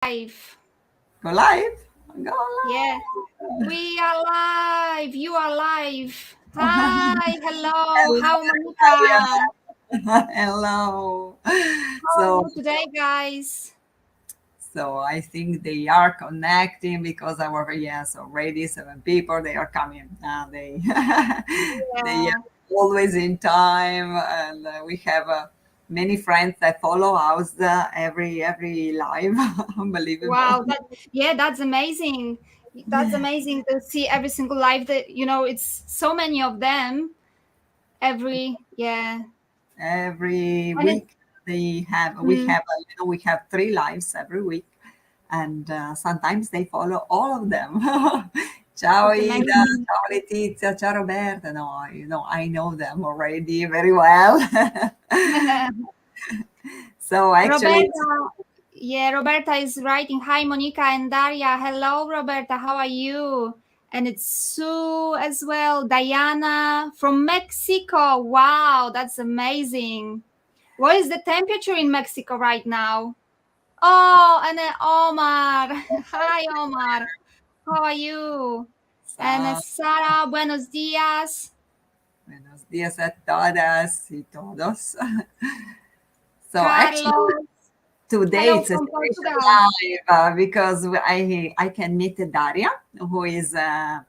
live. Go live. Go Yeah, we are live. You are live. Hi, hello. live. How, Monica? Hello. Hello. How are So, you today, guys? so I think they are connecting because our yes already 7 people they are coming. They they Yeah. are always in time, and we have many friends that follow us every live. Unbelievable. Wow. That's amazing. That's amazing to see every single live that it's so many of them yeah. Every And it week they have we mm, have we have 3 lives every week, and sometimes they follow all of them. Ciao it's Ida, amazing. ciao Letizia, ciao Roberta. No, I know them already very well. So actually it's Roberta, yeah, Roberta is writing, hi, Monica and Daria. Hello, Roberta, how are you? And it's Sue as well. Diana from Mexico. Wow, that's amazing. What is the temperature in Mexico right now? Oh, and Omar. Hi, Omar. How are you? And uh, Sara, buenos dias. buenos días a todas y todos. So actually Carlos. today Hello it's a from special Portugal. live because I can meet Daria, who is a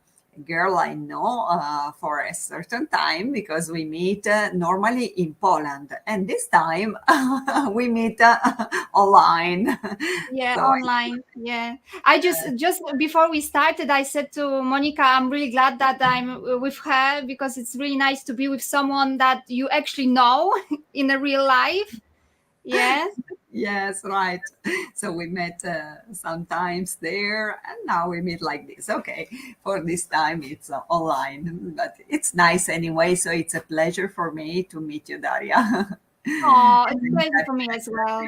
girl I know for a certain time because we meet normally in Poland, and this time we meet online. Yeah, So online. Yeah. I just before we started, I said to Monica, I'm really glad that I'm with her because it's really nice to be with someone that you actually know in a real life. Yeah. yes, right. So we met sometimes there, and now we meet like this. Okay, for this time it's online, but it's nice anyway. So it's a pleasure for me to meet you, Daria. Oh, it's a pleasure for me as well.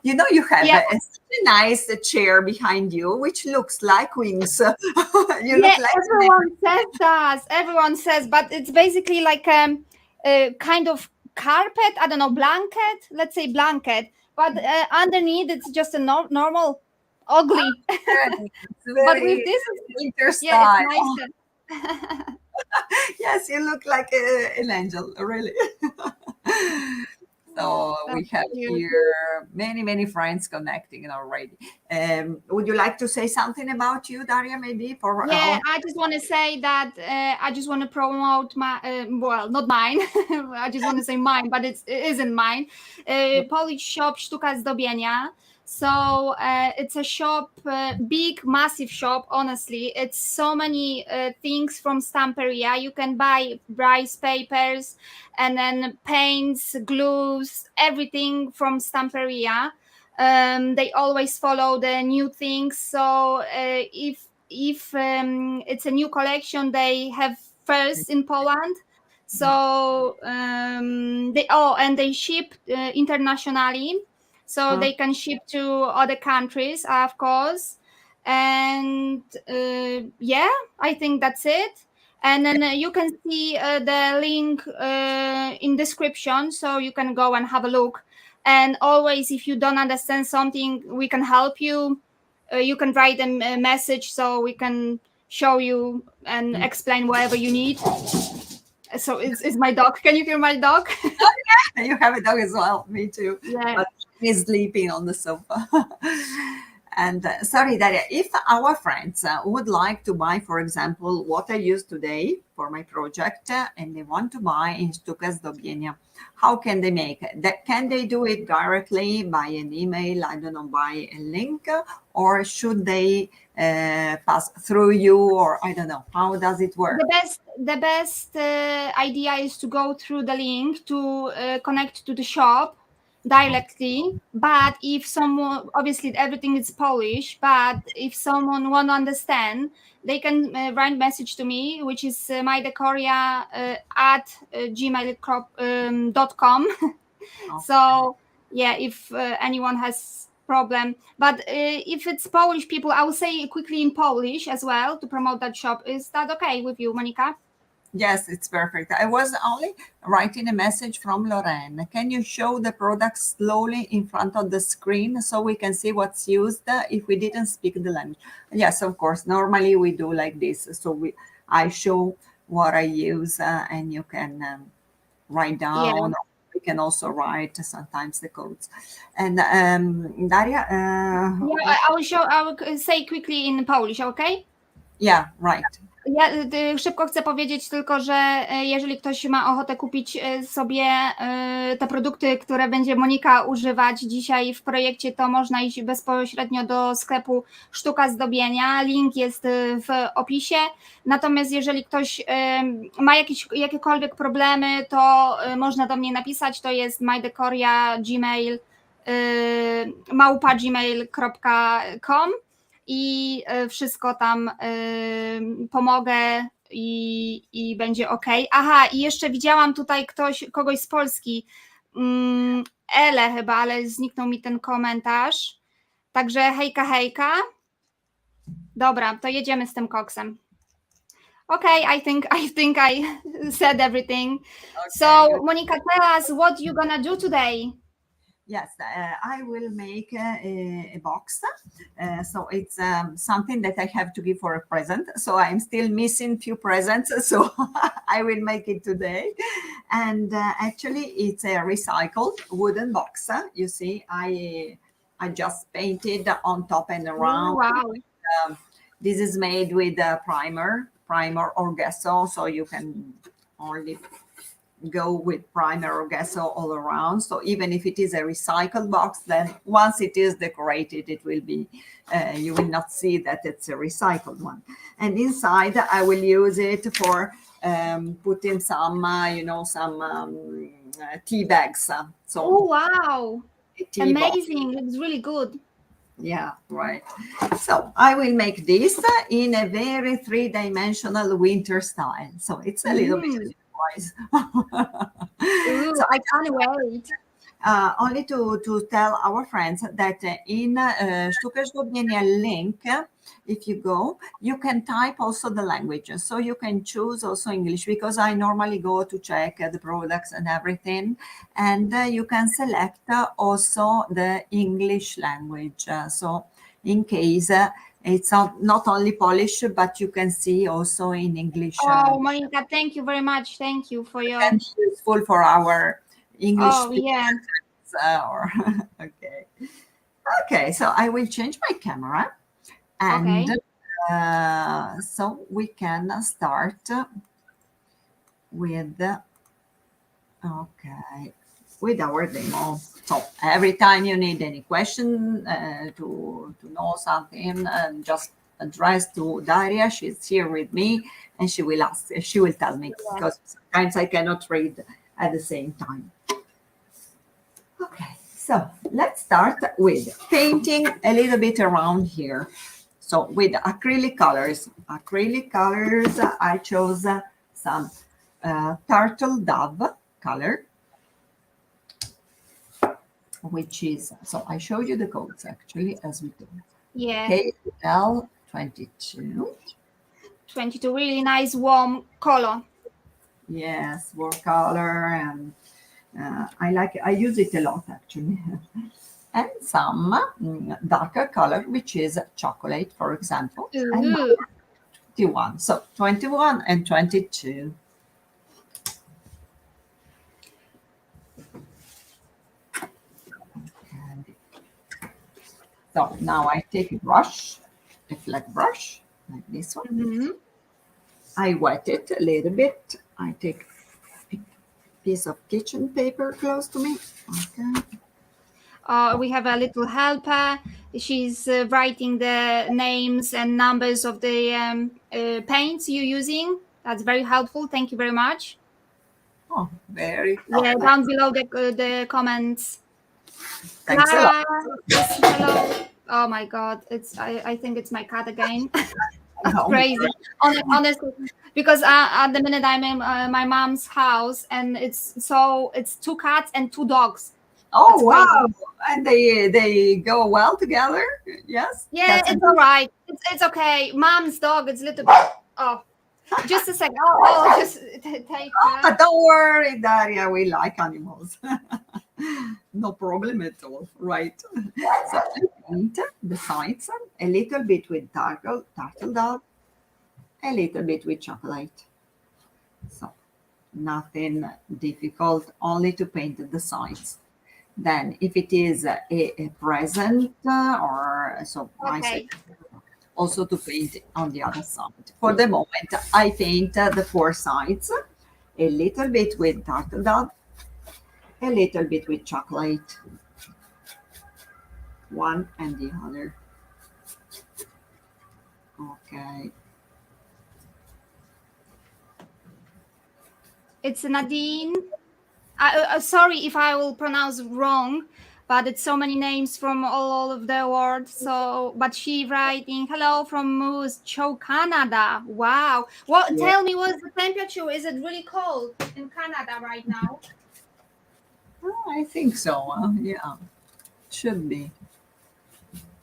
You have Yeah. such a nice chair behind you, which looks like wings. You Yeah, look like an everyone says that. Everyone says, but it's basically like a kind of carpet, I don't know, blanket, let's say blanket, but underneath it's just a normal ugly. air. It's But with very this, winter yeah, it's style. nicer. Yes, you look like an angel, really. So That's we have cute. here many friends connecting already. Would you like to say something about you, Daria? Maybe for Yeah, our I just want to say that I just want to promote my, well, not mine. I just want to say mine, but it isn't mine. Polish shop Sztuka zdobienia. So it's a shop, big, massive shop. Honestly, it's so many things from Stamperia. You can buy rice papers, and then paints, glues, everything from Stamperia. They always follow the new things. So if it's a new collection, they have first in Poland. So and they ship internationally, so uh, they can ship to other countries, of course. And yeah, I think that's it. And then you can see the link in description, so you can go and have a look. And always, if you don't understand something, we can help you. You can write a message so we can show you and explain whatever you need. So it's my dog. Can you hear my dog? you have a dog as well. Me too. Yeah. But he's sleeping on the sofa. And sorry, Daria, if our friends would like to buy, for example, what I use today for my project, and they want to buy in Sztuka zdobienia, how can they make it? Can they do it directly by an email? I don't know, by a link, or should they pass through you, or I don't know. How does it work? The best idea is to go through the link to connect to the shop directly. But if someone, obviously everything is Polish, but if someone want to understand, they can write message to me, which is mydecoria at gmail.com. Oh, So yeah, if anyone has problem, but if it's Polish people, I will say quickly in Polish as well to promote that shop. Is that okay with you, Monica? Yes, it's perfect. I was only writing a message from Lorraine. Can you show the product slowly in front of the screen so we can see what's used if we didn't speak the language? Yes, of course. Normally we do like this. So I show what I use and you can write Yeah. down. We can also write sometimes the codes. And Daria, Yeah, I will say quickly in Polish, okay? yeah, right. Ja szybko chcę powiedzieć tylko, że jeżeli ktoś ma ochotę kupić sobie te produkty, które będzie Monika używać dzisiaj w projekcie, to można iść bezpośrednio do sklepu Sztuka Zdobienia. Link jest w opisie. Natomiast jeżeli ktoś ma jakiekolwiek problemy, to można do mnie napisać. To jest mydecoria@gmail, @gmail.com. I wszystko tam pomogę i będzie ok. Aha, i jeszcze widziałam tutaj kogoś z Polski, Ele chyba, ale zniknął mi ten komentarz. Także hejka, hejka. Dobra, to jedziemy z tym koksem. Okay, I think I said everything. Okay, So, good. Monica, tell us what you're gonna do today. Yes, I will make a box. So it's something that I have to give for a present. So I'm still missing few presents. So I will make it today. And actually, it's a recycled wooden box. You see, I just painted on top and around. Wow. This is made with primer or gesso. So you can only go with primer or gesso all around. So even if it is a recycled box, then once it is decorated, it will be, you will not see that it's a recycled one. And inside, I will use it for putting some, tea bags. So Oh, wow. Amazing. Box. It's really good. Yeah, right. So I will make this in a very three-dimensional winter style. So it's a little bit Ooh, I can't wait. Only to tell our friends that in Sztuka Zdobienia link, if you go, you can type also the languages. So you can choose also English, because I normally go to check the products and everything. And you can select also the English language. So in case it's not only Polish, but you can see also in English. Oh, Monica, thank you very much. Thank you for your. And useful for our English. Oh, yeah. Okay. So I will change my camera, and so we can start with with our demo. So every time you need any question to know something, just address to Daria. She's here with me, and she will ask. She will tell me, because sometimes I cannot read at the same time. Okay, so let's start with painting a little bit around here. So with acrylic colors, I chose some turtle dove color, which is, so I showed you the codes actually as we do. Yeah. KL22. 22, really nice warm color. Yes, warm color, and I use it a lot actually. And some darker color, which is chocolate, for example. And 21. So 21 and 22. So now I take a brush, a flat brush, like this one. Mm-hmm. I wet it a little bit. I take a piece of kitchen paper close to me. Okay. We have a little helper. She's writing the names and numbers of the paints you're using. That's very helpful. Thank you very much. Oh, very. Yeah, down below the comments. Thanks a lot. Yes, hello. Oh my God, I think it's my cat again. It's crazy. Honestly, because at the minute I'm in my mom's house, and it's two cats and two dogs. Oh, wow. And they go well together? Yes? Yeah, it's all right. It's okay. Mom's dog is little bit. Oh, Just a second. Oh, just take. But don't worry, Daria, we like animals. No problem at all, right? So I paint the sides a little bit with turtle dove, a little bit with chocolate. So nothing difficult, only to paint the sides. Then if it is a present or so I say Okay. also to paint on the other side. For the moment, I paint the four sides, a little bit with turtle dove, a little bit with chocolate, one and the other. Okay. It's Nadine. Sorry if I will pronounce wrong, but it's so many names from all of the world. So, but she writing hello from Moose Cho, Canada. Wow. What? Yeah. Tell me, what's the temperature? Is it really cold in Canada right now? I think so. Yeah, should be.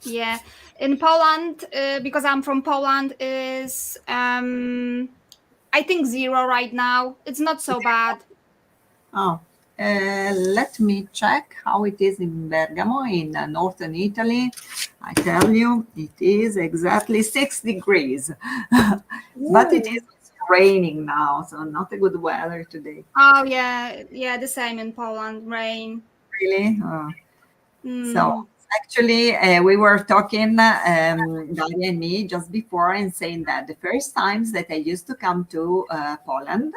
Yeah, in Poland, because I'm from Poland, is I think 0 right now. It's not so bad. Oh, let me check how it is in Bergamo, in northern Italy. I tell you, it is exactly 6 degrees, but it Ooh. is raining now, so not a good weather today. Oh yeah, yeah, the same in Poland. Rain. Really? So Mm. actually, we were talking, Daria and me, just before, and saying that the first times that I used to come to Poland,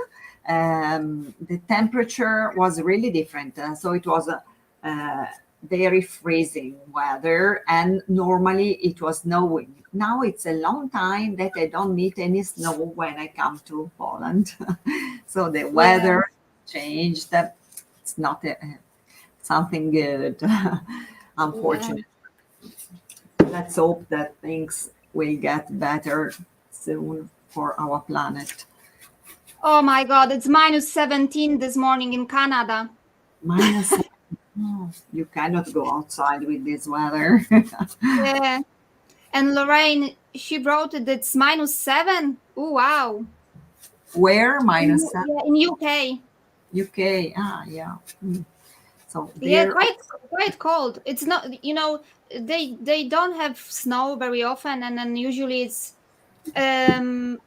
the temperature was really different. So it was very freezing weather, and normally it was snowing. Now it's a long time that I don't meet any snow when I come to Poland. So the Yeah. weather changed. It's not something good. Yeah. Unfortunately, let's hope that things will get better soon for our planet. Oh my God, it's minus 17 this morning in Canada. Minus, oh, you cannot go outside with this weather. Yeah. And Lorraine, she wrote it, it's minus 7. Oh, wow. Where minus Yeah, in UK. UK? Ah, yeah. So Yeah, there, quite cold. It's not, they don't have snow very often, and then usually it's um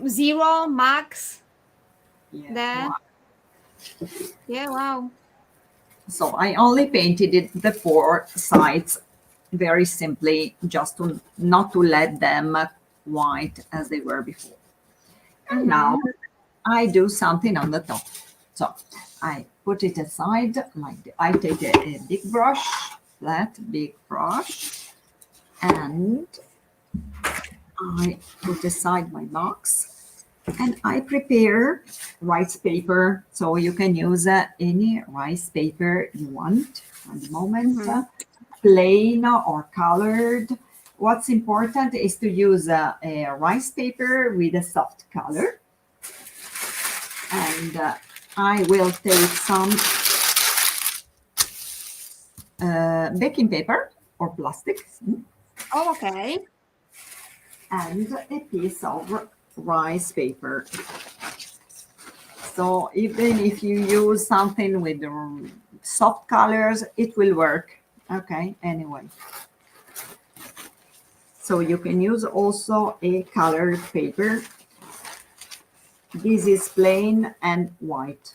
0 max yeah. there. Wow. Yeah, wow. So I only painted it the four sides very simply, just to not to let them white as they were before. And now Mm-hmm. I do something on the top. So I put it aside like I take a big brush, flat big brush, and I put aside my box and I prepare rice paper. So you can use any rice paper you want at the moment, Mm-hmm. plain or colored. What's important is to use a rice paper with a soft color. And I will take some baking paper or plastic Oh, okay. and a piece of rice paper. So even if you use something with soft colors, it will work. Okay, anyway. So you can use also a colored paper. This is plain and white.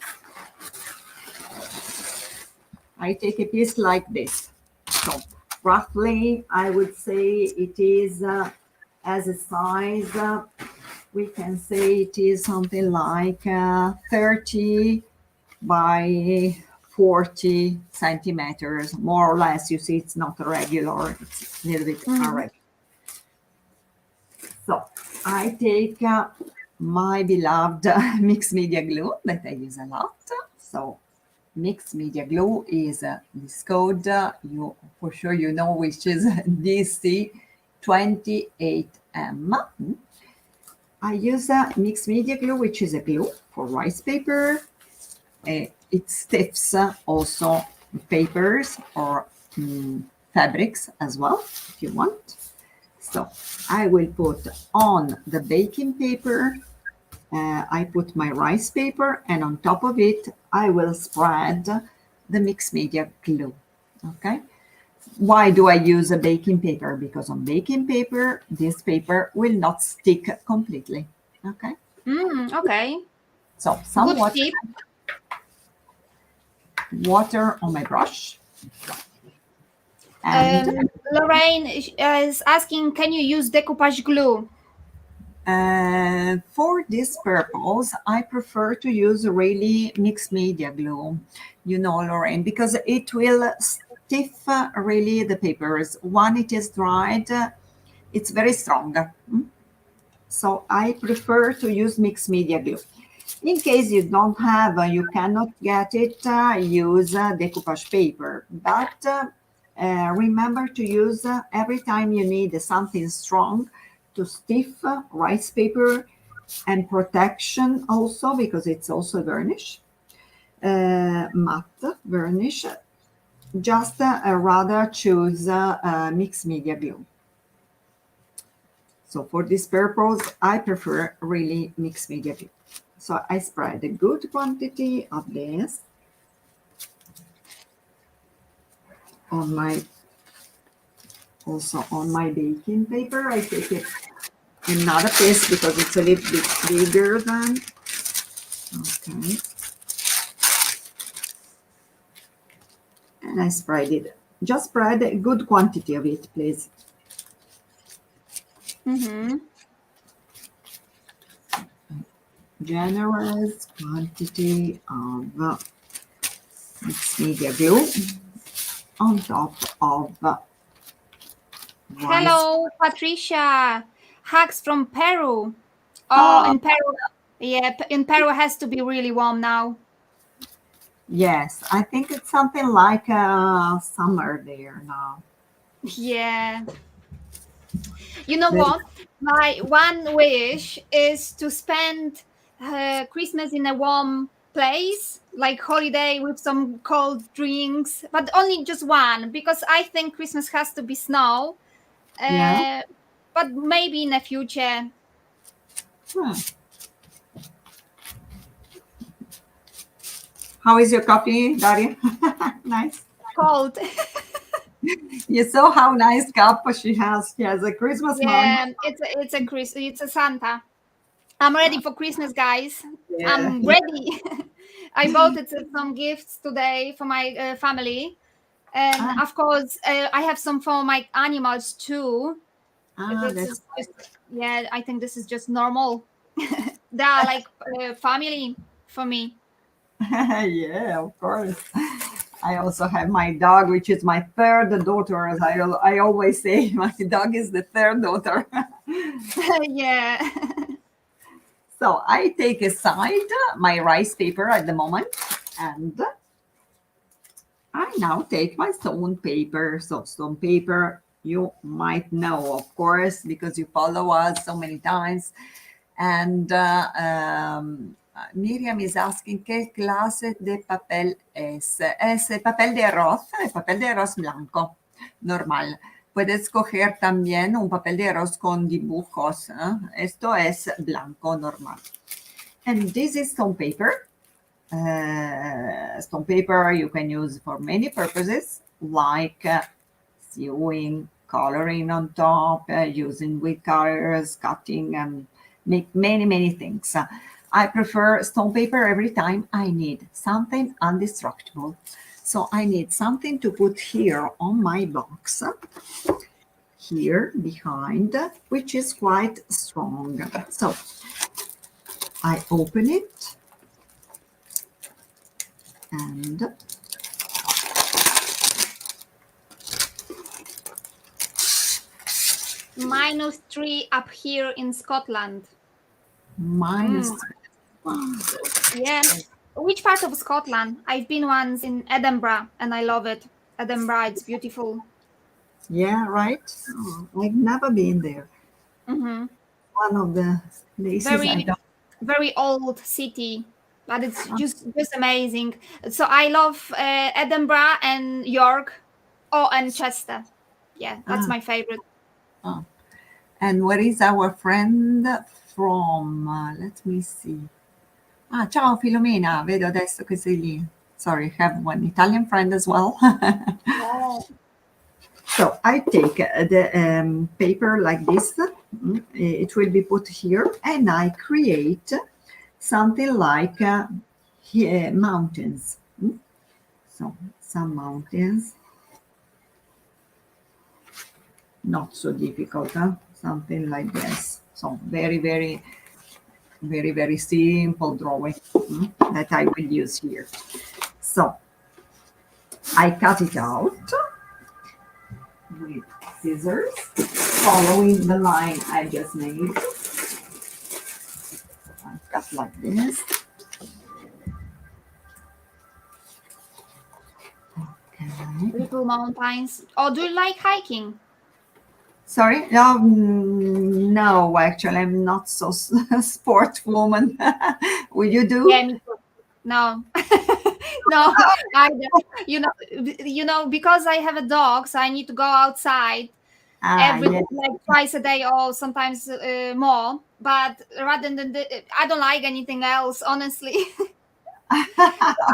I take a piece like this. So roughly, I would say it is as a size, we can say it is something like 30 by 40 centimeters, more or less. You see, it's not regular, it's a little bit Mm-hmm. irregular. So I take my beloved mixed media glue that I use a lot. So mixed media glue is this code, you for sure you know, which is DC28M. I use mixed media glue, which is a glue for rice paper. It stiffs also papers or fabrics as well, if you want. So I will put on the baking paper I put my rice paper, and on top of it, I will spread the mixed media glue. Okay. Why do I use a baking paper? Because on baking paper, this paper will not stick completely. Okay. Okay. So some Good tip. water on my brush. And Lorraine is asking, can you use decoupage glue? for this purpose, I prefer to use really mixed media glue, Lorraine, because it will stiff really the papers. When it is dried, it's very strong. So I prefer to use mixed media glue. In case you don't have, you cannot get it, use decoupage paper. But remember to use every time you need something strong to stiff rice paper and protection also, because it's also varnish, matte varnish. Just rather choose mixed media glue. So for this purpose, I prefer really mixed media glue. So I spread a good quantity of this on my, also on my baking paper. I take it another piece because it's a little bit bigger than, okay. And I spread it. Just spread a good quantity of it, please. Generous quantity of mixed media glue on top of rice. Hello, Patricia. Hugs from Peru. Oh, In Peru. Yeah, in Peru has to be really warm now. yes, I think it's something like summer there now. Yeah. You know Very- what? My one wish is to spend Christmas in a warm place, like holiday with some cold drinks, but only just one, because I think Christmas has to be snow. Yeah. Uh, but maybe in the future. Hmm. How is your coffee, Daria? Nice. Cold. You saw how nice cup she has. She has a Christmas mug. Yeah, it's a Santa. I'm ready for Christmas, guys. Yeah. I'm ready. I bought it some gifts today for my family, and Ah, of course, I have some for my animals too. This that's is just, yeah, I think this is just normal. They are like family for me. yeah, of course. I also have my dog, which is my third daughter. As I always say, my dog is the third daughter. Yeah. So I take aside my rice paper at the moment, and I now take my stone paper. So stone paper, you might know, of course, because you follow us so many times. And Miriam is asking, ¿qué clase de papel es? Es el papel de arroz blanco, normal. Puedes coger también un papel de arroz con dibujos. Esto es blanco, normal. And this is stone paper. Stone paper you can use for many purposes, like sewing, coloring on top, using wheat cutters, cutting, and make many things. I prefer stone paper every time I need something indestructible. So I need something to put here on my box, here behind, which is quite strong. So I open it and -3 up here in Scotland. minus Mm, yeah. Which part of Scotland? I've been once in Edinburgh and I love it. Edinburgh, it's beautiful. Yeah, right. Oh, I've never been there. Hmm. One of the places I Very, don't. very old city, but it's just amazing. So I love Edinburgh and York, oh, and Chester. Yeah, that's Ah, my favorite. ah. And where is our friend from? Let me see. Ah, ciao Filomena, vedo adesso che sei lì. Sorry, I have one Italian friend as well. Wow. So I take the paper like this. It will be put here, and I create something like mountains. So some mountains. Not so difficult, huh? Something like this. So very, very, very, very simple drawing that I will use here. So I cut it out with scissors, following the line I just made. I cut like this. Okay. Little mountains. Oh, do you like hiking? Sorry, no, actually, I'm not so sport woman. Will you do? Yeah, me too. No, no, I, because I have a dog, so I need to go outside every Yeah. like twice a day or sometimes more. But rather than I don't like anything else, honestly. I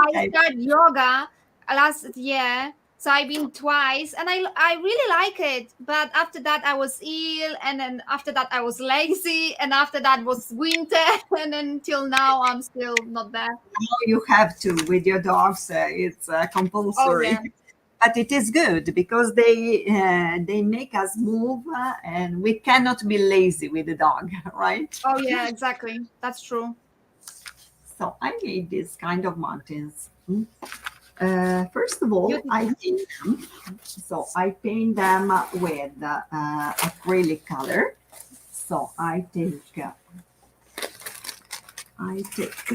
Okay. started yoga last year, so I've been twice, and I really like it. But after that, I was ill, and then after that, I was lazy, and after that was winter, and until now, I'm still not there. Now you have to with your dogs. It's Oh compulsory, yeah, but it is good because they make us move, and we cannot be lazy with the dog, right? oh yeah, exactly. That's true. So I made this kind of mountains. First of all, Beautiful. I paint them. So I paint them with acrylic color. So I take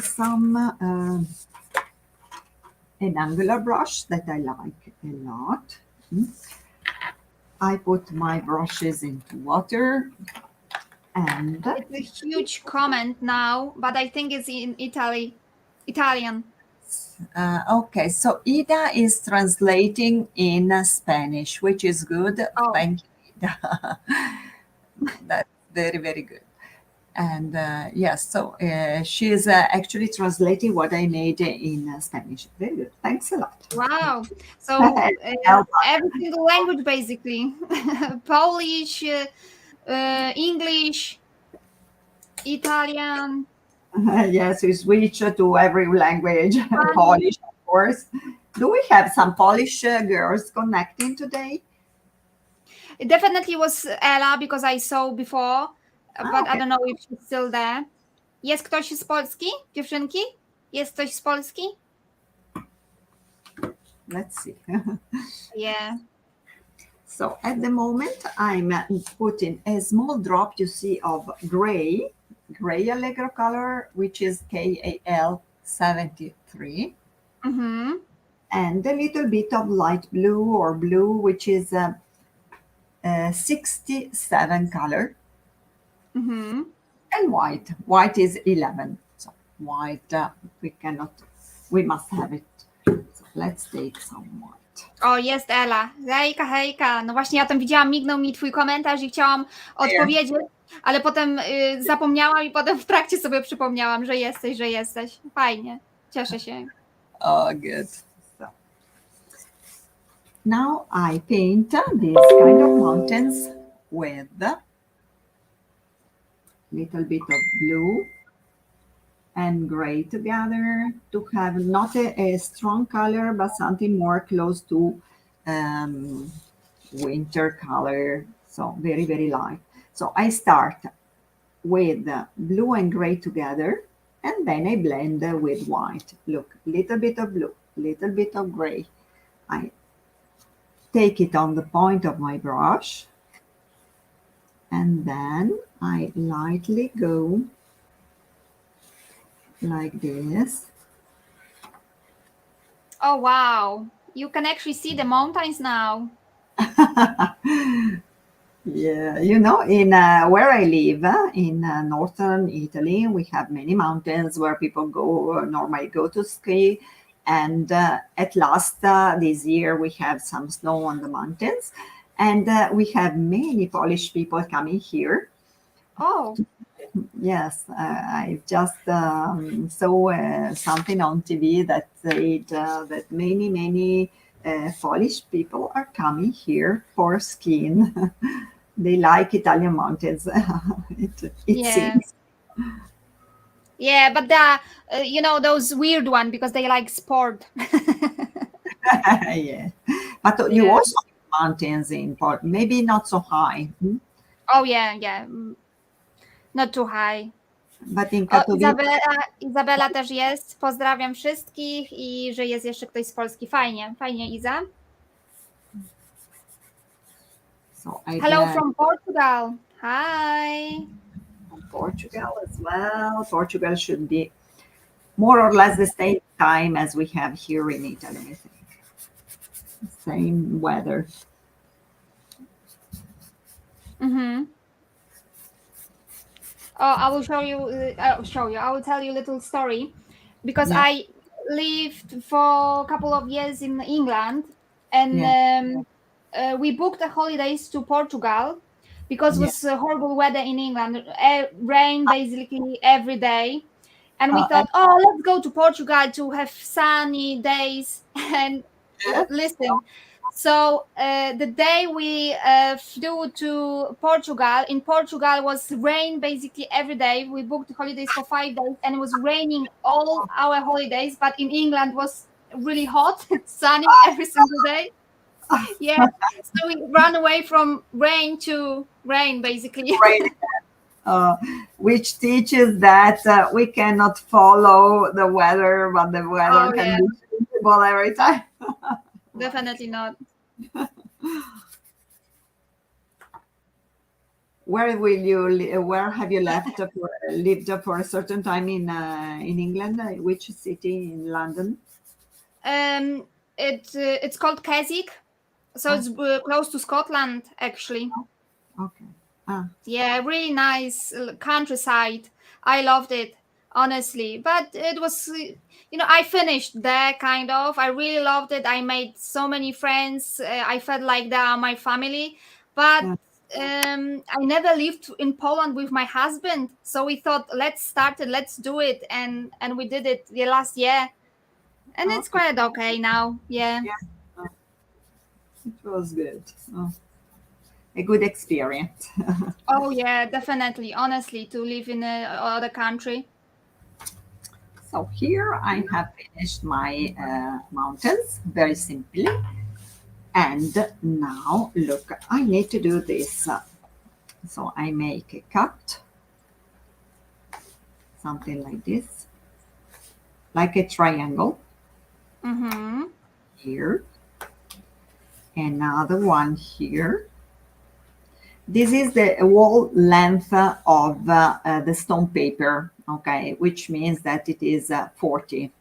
some an angular brush that I like a lot. I put my brushes into water and It's a huge comment now, but I think it's in Italian. okay, so Ida is translating in Spanish, which is good. Oh, Thank you, Ida. That's very, very good. And yes, so she is actually translating what I made in Spanish. Very good. Thanks a lot. wow. So Help. every single language, basically, Polish, English, Italian. Yes, we switch to every language, Spanish. Polish, of course. Do we have some Polish girls connecting today? It definitely was Ella because I saw before, Ah, but I okay, don't know if she's still there. Jest ktoś z Polski, dziewczynki? Jest ktoś z Polski? let's see. Yeah. So at the moment, I'm putting a small drop, you see, of gray Allegro color, which is KAL 73, Mm-hmm. and a little bit of light blue or blue, which is 67 color, Mm-hmm. and white. White is 11. So white, we must have it. So let's take some white. O, jest Ela. Hejka, hejka. No właśnie ja tam widziałam, mignął mi twój komentarz i chciałam odpowiedzieć, ale potem zapomniałam i potem w trakcie sobie przypomniałam, że jesteś, że jesteś. Fajnie. Cieszę się. Oh, good. So now I paint these kind of mountains with little bit of blue and gray together to have not a strong color, but something more close to winter color. So very, very light. So I start with blue and gray together, and then I blend with white. Look, little bit of blue, little bit of gray. I take it on the point of my brush, and then I lightly go like this. Oh, wow. You can actually see the mountains now. Yeah, you know, in where I live, in northern Italy, we have many mountains where people go normally go to ski. And at last, this year we have some snow on the mountains, And we have many Polish people coming here. Oh, Yes, I just saw something on TV that said that many Polish people are coming here for skiing. They like Italian mountains. It yeah. seems. Yeah, but you know, those weird one because they like sport. Yeah, but you Yeah. also have mountains in Port, maybe not so high, Oh, yeah, yeah. Not too high. but in O, Katowice. Izabela też jest. Pozdrawiam wszystkich i że jest jeszcze ktoś z Polski. Fajnie, fajnie, Iza. So I Hello guess from Portugal. Hi. Portugal as well. Portugal should be more or less the same time as we have here in Italy, I think. Same weather. Mm-hmm. Oh, I will show you. I'll show you. I will tell you a little story because Yeah, I lived for a couple of years in England, and yeah, we booked the holidays to Portugal because it yeah. was horrible weather in England, rain basically every day, and we And thought, oh, let's go to Portugal to have sunny days. And yeah, listen, so the day we flew to Portugal, in Portugal was rain basically every day. We booked holidays for 5 days, and it was raining all our holidays. But in England was really hot, sunny every single day. Yeah, so we ran away from rain to rain basically. great. Uh, which teaches that we cannot follow the weather, but the weather Oh can yeah, be changeable every time. Right. definitely not. Where will you? Where have you left for, lived for a certain time in England? Which city in London? Um, it's called Keswick, so Oh, it's close to Scotland actually. okay. Ah, Yeah, really nice countryside. I loved it, honestly. But it was, I finished there kind of. I really loved it. I made so many friends. I felt like they are my family. But yeah. I never lived in Poland with my husband. So we thought, let's start it, let's do it. And we did it the last year. And it's Okay. quite okay now. Yeah. Yeah. Oh, it was good. Oh, a good experience. Oh, yeah, definitely. Honestly, to live in other country. So here I have finished my mountains very simply. And now look, I need to do this. So I make a cut, something like this, like a triangle Mm-hmm. here, another one here. This is the whole length of the stone paper, okay, which means that it is 40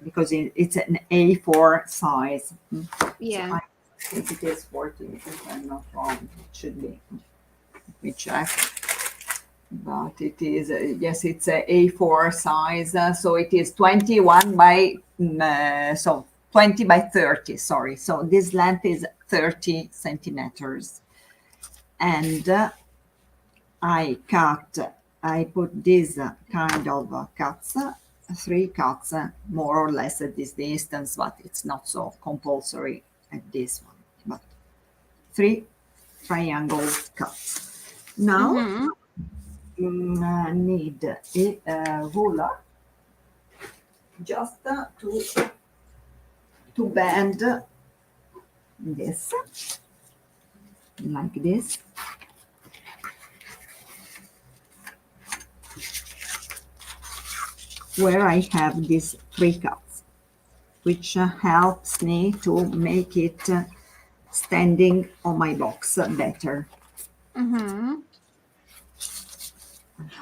because it's an A4 size. So Yeah. I think it is 40, if I'm not wrong. It should be. Let me check. But it is, yes, it's a A4 size. So it is 21 by, so 20 by 30, sorry. So this length is 30 centimeters. And I put this kind of cuts, 3 cuts, more or less at this distance, but it's not so compulsory at this one. But 3 triangle cuts. Now Mm-hmm. need a ruler just to bend this like this. Where I have these 3 cuts, which helps me to make it standing on my box better. Mm-hmm.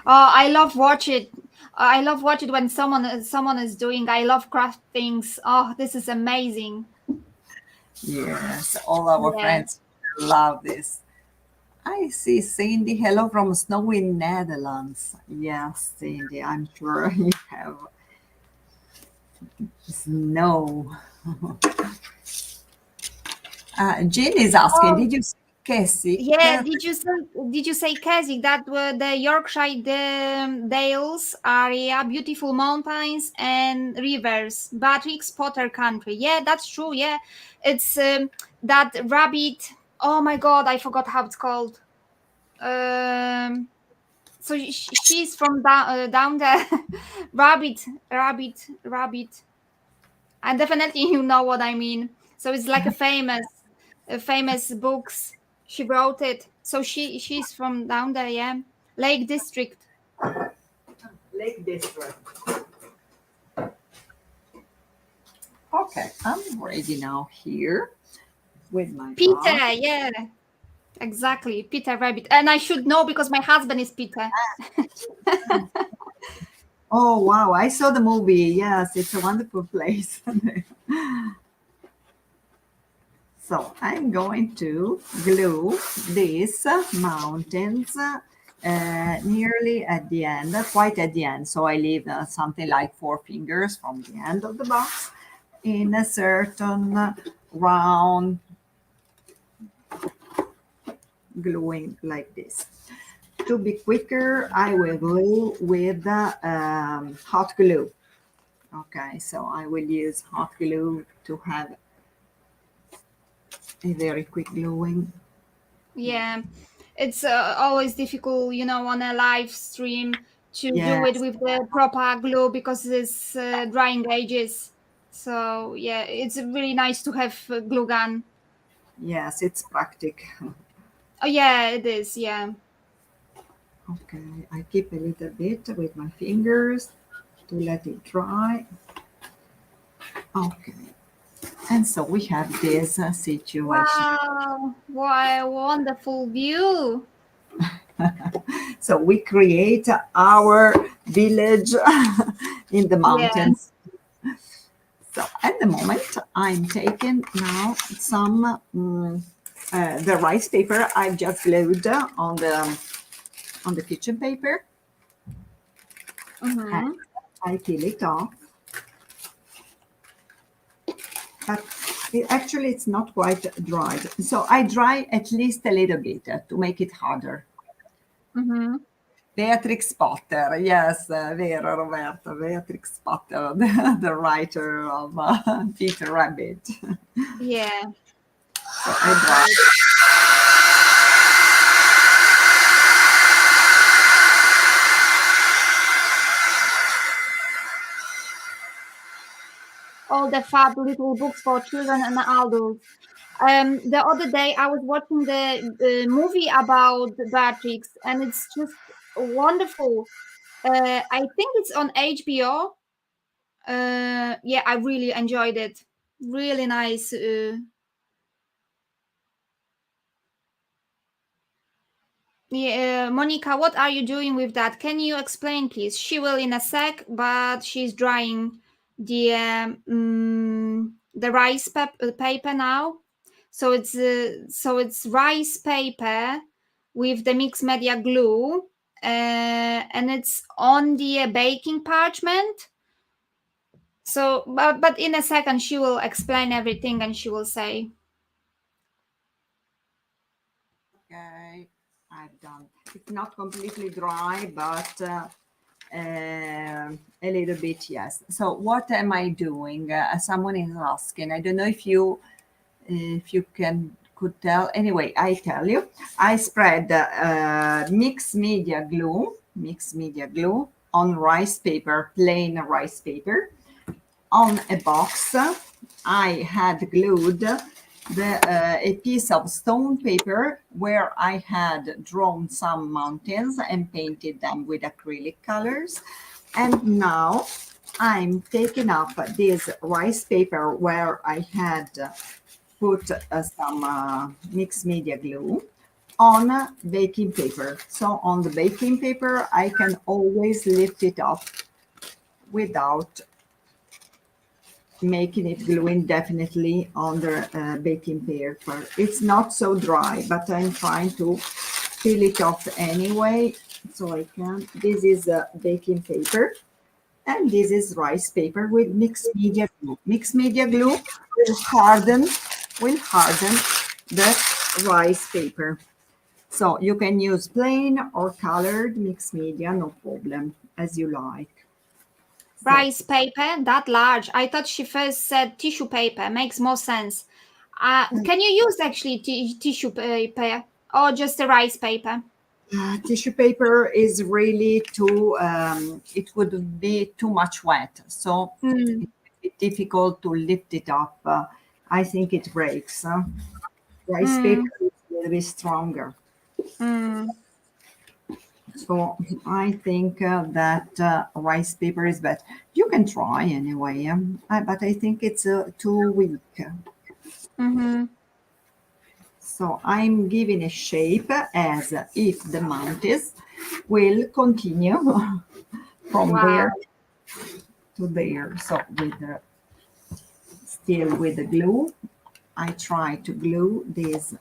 Oh, I love watch it. I love watch it when someone is doing. I love craft things. Oh, this is amazing. Yes, all our Yeah. friends love this. I see Cindy. Hello from snowy Netherlands. Yes, Cindy, I'm sure you have snow. Jean is asking, Oh, did you say Keswick? yeah. Did you say Keswick? That were the Yorkshire Dales area, beautiful mountains and rivers, Patrick's Potter country. Yeah, that's true. Yeah, it's that rabbit. Oh my God, I forgot how it's called. Um, so she's from down there. Rabbit, and definitely you know what I mean. So it's like a famous books. She wrote it. So she's from down there, yeah. Lake District. Lake District. Okay, I'm ready now here with my box. Peter, yeah, exactly. Peter Rabbit. And I should know because my husband is Peter. Oh wow, I saw the movie. Yes, it's a wonderful place. So I'm going to glue these mountains nearly at the end, quite at the end. So I leave something like 4 fingers from the end of the box in a certain round gluing like this. To be quicker, I will glue with hot glue. Okay, so I will use hot glue to have a very quick gluing. Yeah, it's always difficult, on a live stream to do it Yes, with the proper glue because it's drying ages. So yeah, it's really nice to have a glue gun. yes, it's practical. Oh yeah, it is. Yeah. Okay, I keep a little bit with my fingers to let it dry. Okay, and so we have this situation. Wow, what a wonderful view. So we create our village in the Yeah. mountains. So at the moment, I'm taking now some the rice paper I've just glued on the kitchen paper, and Mm-hmm. I peel it off. But actually, it's not quite dried. So I dry at least a little bit to make it harder. Mm-hmm. Beatrix Potter, yes, vero Roberto, Beatrix Potter, the writer of Peter Rabbit. Yeah. So I dry. All the fab little books for children and adults. The other day I was watching the movie about Beatrix, and it's just wonderful. I think it's on HBO. Yeah, I really enjoyed it. Really nice. Yeah, Monica, what are you doing with that? Can you explain, please? She will in a sec, but she's drying the rice paper now. So it's rice paper with the mixed media glue, and it's on the baking parchment. So, but in a second she will explain everything and she will say, Okay, I've done. It's not completely dry, but a little bit, yes. So what am I doing? Someone is asking. I don't know if you could tell. Anyway, I tell you. I spread mixed media glue on rice paper, plain rice paper, on a box. I had glued a piece of stone paper where I had drawn some mountains and painted them with acrylic colors. And now I'm taking up this rice paper where I had put some mixed media glue on baking paper. So on the baking paper, I can always lift it up without making it glue indefinitely on the baking paper. It's not so dry, but I'm trying to peel it off anyway, so I can. This is baking paper, and this is rice paper with mixed media glue. Mixed media glue will harden will harden the rice paper. So you can use plain or colored mixed media, no problem, as you like. So, Rice paper that large. I thought she first said tissue paper. Makes more sense. Can you use actually tissue paper or just the rice paper? tissue paper is really too, it would be too much wet. So Mm, it's difficult to lift it up. I think it breaks. Rice mm, paper is a little bit stronger. mm. So I think that rice paper is better. You can try anyway, but I think it's too weak. Mm-hmm. So I'm giving a shape as if the mountains will continue from Wow. there to there. So with the, still with the glue, I try to glue this.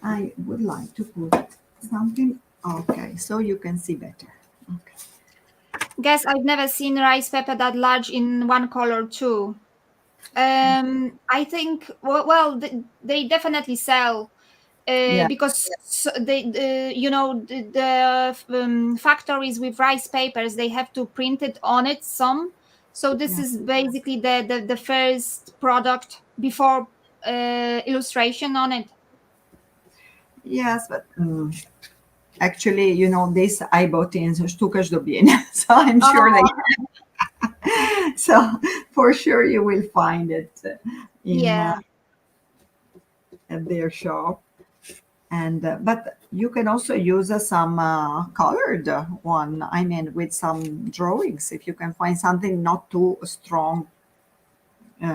I would like to put something. Okay, so you can see better. Okay. Guess I've never seen rice paper that large in one color too. I think they definitely sell Yeah. because the factories with rice papers, they have to print it on it some. So this Yeah. is basically the first product before illustration on it. Yes, but actually, this I bought in Sztuka, zdobienia, so I'm sure Oh, so for sure you will find it in yeah. at their shop. And but you can also use some colored one. I mean, with some drawings, if you can find something not too strong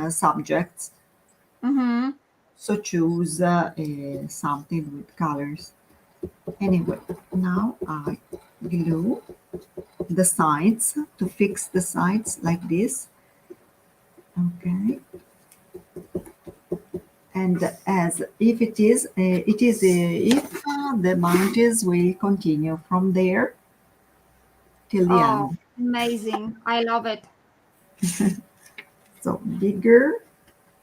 subjects. Mm-hmm. So choose something with colors. Anyway, now I glue the sides to fix the sides like this. Okay, and as if it is if the mountains will continue from there till the Oh, end. amazing. I love it. So bigger,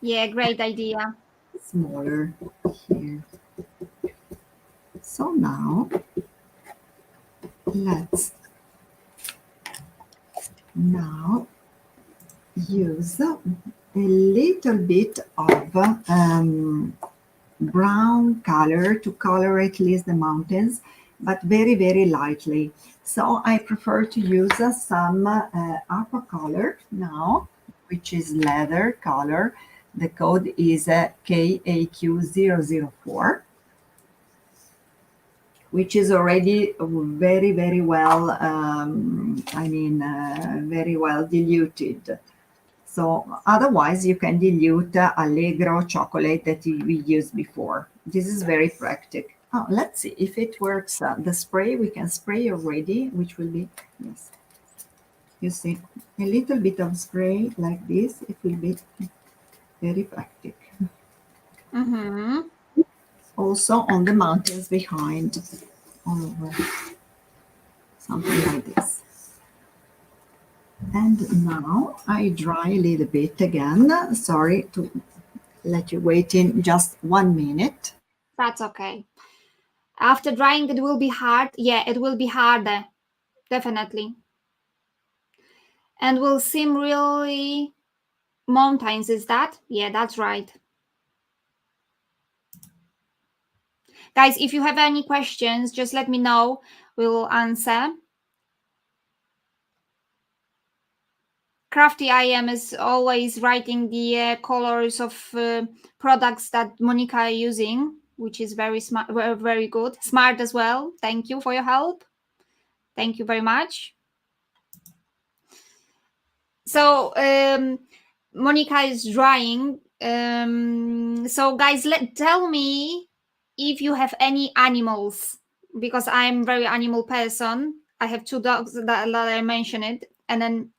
Yeah, great idea. smaller here. So now let's now use a little bit of brown color to color at least the mountains, but very, very lightly. So I prefer to use some aqua color now, which is leather color. The code is KAQ004, which is already very, very well, very well diluted. So otherwise you can dilute Allegro chocolate that we used before. This is very practical. Oh, let's see if it works. The spray, we can spray already, which will be, yes. You see, a little bit of spray like this, it will be very practical. Mm-hmm. Also on the mountains behind, all over, something like this. And now I dry a little bit again. Sorry to let you wait in just 1 minute. That's okay. After drying, it will be hard. Yeah, it will be harder, definitely. And will seem really mountains, is that? Yeah, that's right. Guys, if you have any questions, just let me know. We will answer. Crafty I am is always writing the colors of products that Monica is using, which is very smart, very good. Smart as well. Thank you for your help. Thank you very much. So Monica is drying. So guys, tell me if you have any animals, because I'm very animal person. I have two dogs that I mentioned it, and then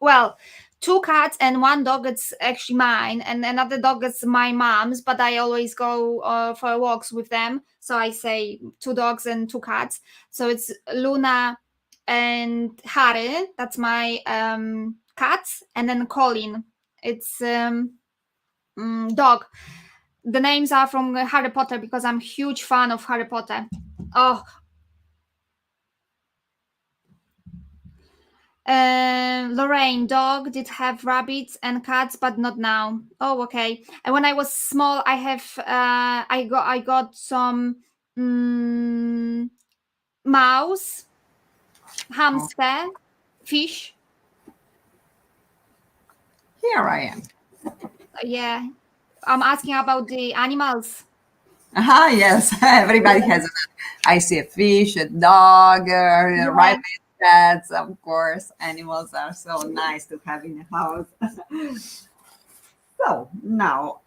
two cats and one dog. It's actually mine, and another dog is my mom's. But I always go for walks with them, so I say two dogs and two cats. So it's Luna and Harry. That's my cats, and then Colin. It's dog. The names are from Harry Potter because I'm a huge fan of Harry Potter. Oh, Lorraine, dog did have rabbits and cats, but not now. Oh, okay. And when I was small, I got some mouse, hamster, fish. Here I am. Yeah, I'm asking about the animals. Yes, everybody has it. I see a fish, a dog, a Yeah. rabbit, cats, of course. Animals are so nice to have in the house. So now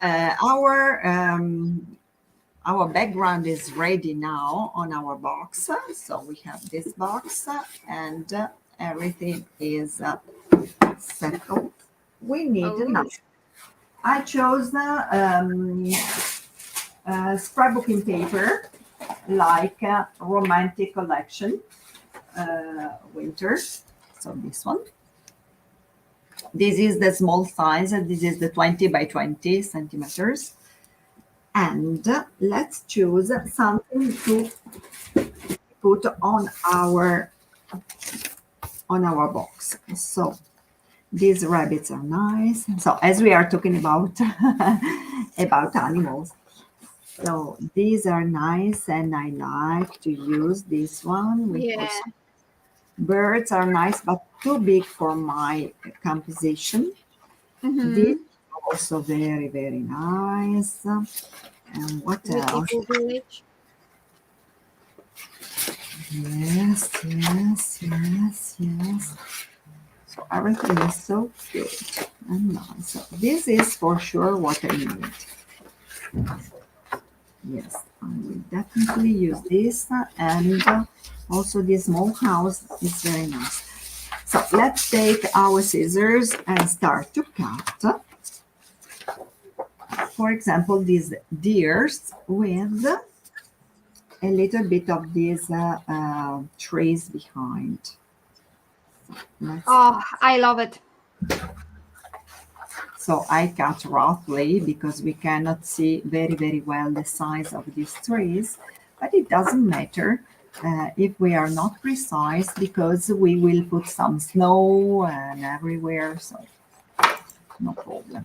our background is ready now on our box. So we have this box and everything is settled. We need now. I chose the scrapbooking paper, like romantic collection, winter. So this one. This is the small size, and this is the 20 by 20 centimeters. And let's choose something to put on our box. So these rabbits are nice. So as we are talking about about animals, so these are nice, and I like to use this one. We Yeah. also birds are nice, but too big for my composition. This also very, very nice. And what else? Beautiful village. Yes, yes, yes, yes. So everything is so good and nice. So this is for sure what I need. Yes, I will definitely use this, and also this small house is very nice. So let's take our scissors and start to cut. For example, these deers with a little bit of these trees behind. Oh, I love it. So I cut roughly because we cannot see very, very well the size of these trees, but it doesn't matter if we are not precise, because we will put some snow and everywhere, so no problem.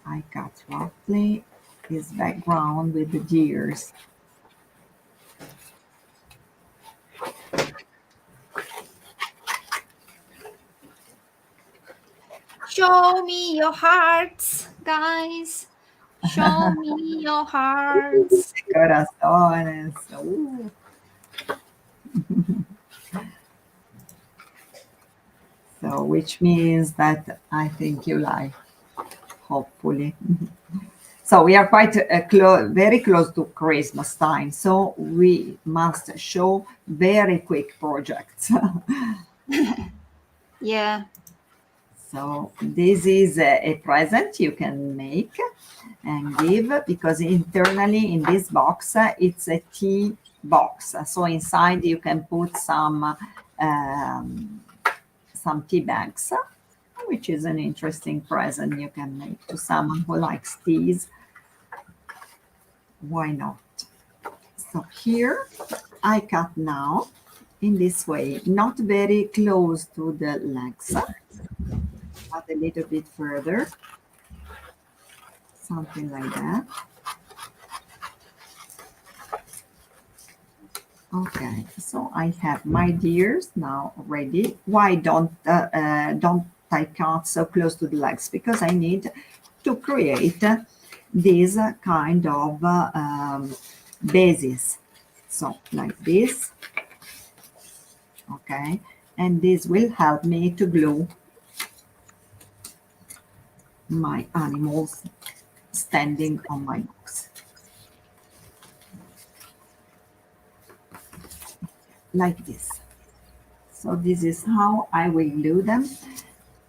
I cut roughly this background with the deers. Show me your hearts, guys. Show me your hearts. Corazones. Ooh. So, which means that I think you like, hopefully. So we are quite very close to Christmas time, so we must show very quick projects. Yeah. So this is a present you can make and give, because internally in this box it's a tea box. So inside you can put some tea bags, which is an interesting present you can make to someone who likes teas. Why not? So here I cut now in this way, not very close to the legs, but a little bit further, something like that. Okay, so I have my deers now ready. Why don't I cut so close to the legs? Because I need to create this kind of bases. So like this, okay, and this will help me to glue my animals standing on my box. Like this. So this is how I will glue them.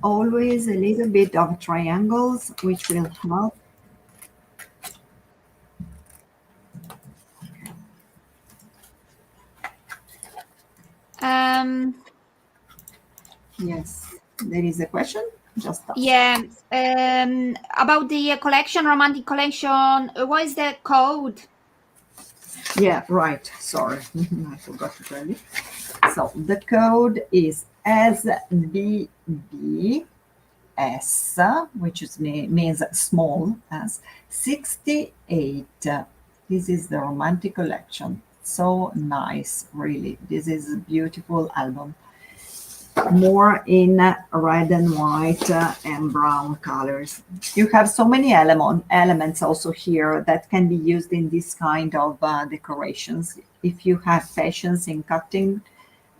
Always a little bit of triangles, which will help. Um. Yes, there is a question. Just us. Yeah. About the collection, romantic collection, what is the code? Yeah, right. Sorry, I forgot to tell you. So the code is SBBS, which means small as 68. This is the romantic collection. So nice, really. This is a beautiful album. More in red and white and brown colors. You have so many elements also here that can be used in this kind of decorations. If you have patience in cutting,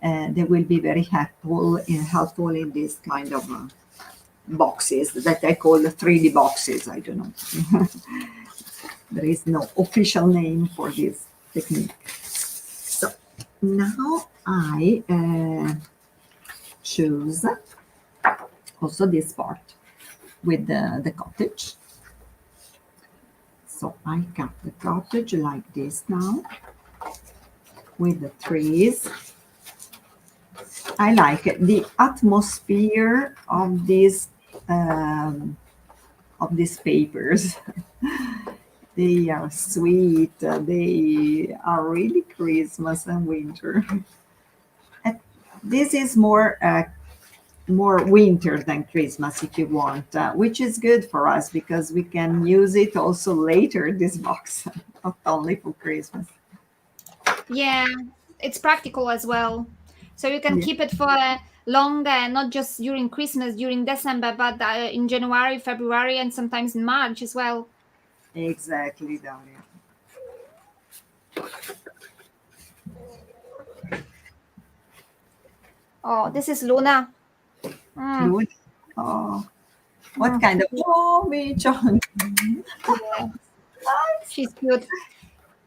they will be very helpful in this kind of boxes that I call the 3D boxes. I don't know. There is no official name for this technique. So now I choose also this part with the cottage. So I cut the cottage like this now with the trees. I like the atmosphere of these papers. They are sweet. They are really Christmas and winter. And this is more winter than Christmas if you want, which is good for us because we can use it also later, this box, not only for Christmas. Yeah, it's practical as well. So you can Yeah, keep it for longer, not just during Christmas, during December, but in January, February, and sometimes in March as well. exactly, Daria. Oh, this is Luna. Mm, Fluid. Oh, what mm, kind of, oh, Pieczonka. yeah, she's cute.